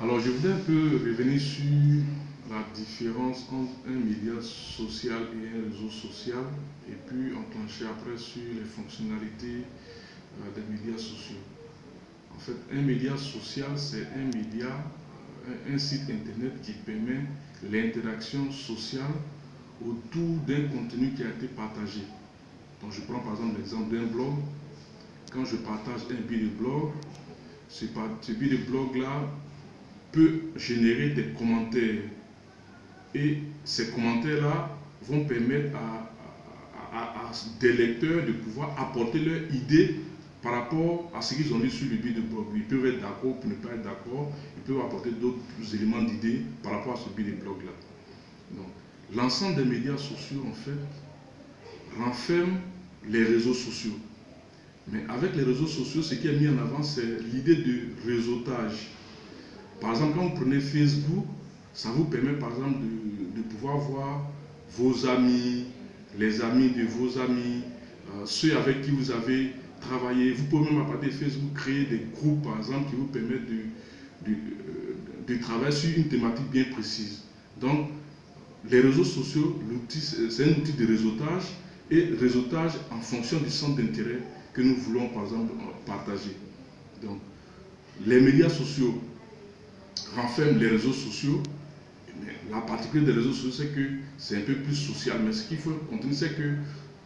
Alors, je voudrais un peu revenir sur la différence entre un média social et un réseau social, et puis enclencher après sur les fonctionnalités des médias sociaux. En fait, un média social, c'est un média, un site internet qui permet l'interaction sociale autour d'un contenu qui a été partagé. Donc, je prends par exemple l'exemple d'un blog. Quand je partage un billet de blog, ce billet de blog-là peut générer des commentaires. Et ces commentaires-là vont permettre à des lecteurs de pouvoir apporter leurs idées par rapport à ce qu'ils ont lu sur le billet de blog. Ils peuvent être d'accord ou ne pas être d'accord. Ils peuvent apporter d'autres éléments d'idées par rapport à ce billet de blog-là. Donc, l'ensemble des médias sociaux, en fait, renferme les réseaux sociaux. Mais avec les réseaux sociaux, ce qui est mis en avant, c'est l'idée de réseautage. Par exemple, quand vous prenez Facebook, ça vous permet par exemple de pouvoir voir vos amis, les amis de vos amis, ceux avec qui vous avez travaillé. Vous pouvez même à partir de Facebook créer des groupes par exemple qui vous permettent de travailler sur une thématique bien précise. Donc, les réseaux sociaux, c'est un outil de réseautage et réseautage en fonction du centre d'intérêt que nous voulons par exemple partager. Donc, les médias sociaux renferment les réseaux sociaux. Mais la particularité des réseaux sociaux, c'est que c'est un peu plus social. Mais ce qu'il faut continuer, c'est que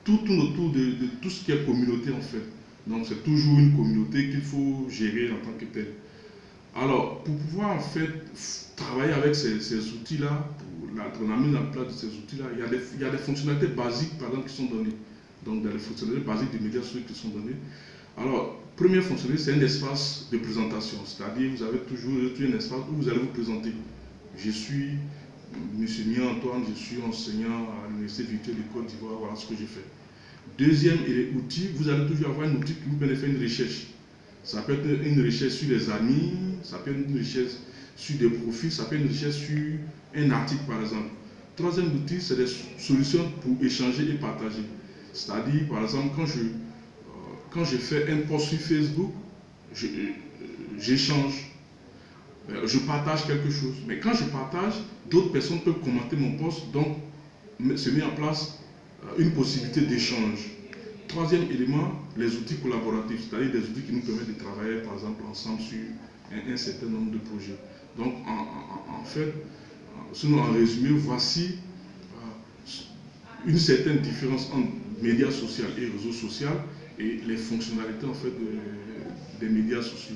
tout tourne autour de tout ce qui est communauté en fait. Donc c'est toujours une communauté qu'il faut gérer en tant que telle. Alors, pour pouvoir en fait travailler avec ces outils-là, pour la mise en place de ces outils-là, il y a des fonctionnalités basiques par exemple qui sont données. Donc, il y a des fonctionnalités basiques des médias sociaux qui sont données. Alors, première fonctionnalité, c'est un espace de présentation. C'est-à-dire, vous avez toujours un espace où vous allez vous présenter. Je suis M. Mia-Antoine, je suis enseignant à l'Université virtuelle de Côte d'Ivoire, voilà ce que je fais. Deuxième outil, vous allez toujours avoir un outil qui vous permet de faire une recherche. Ça peut être une recherche sur les amis, ça peut être une recherche sur des profils, ça peut être une recherche sur un article par exemple. Troisième outil, c'est des solutions pour échanger et partager. C'est-à-dire, par exemple, quand je fais un post sur Facebook, j'échange, je partage quelque chose. Mais quand je partage, d'autres personnes peuvent commenter mon post, donc se met en place une possibilité d'échange. Troisième élément, les outils collaboratifs, c'est-à-dire des outils qui nous permettent de travailler par exemple ensemble sur un certain nombre de projets. Donc en fait, sinon en résumé, voici une certaine différence entre médias sociaux et réseaux sociaux et les fonctionnalités en fait des médias sociaux.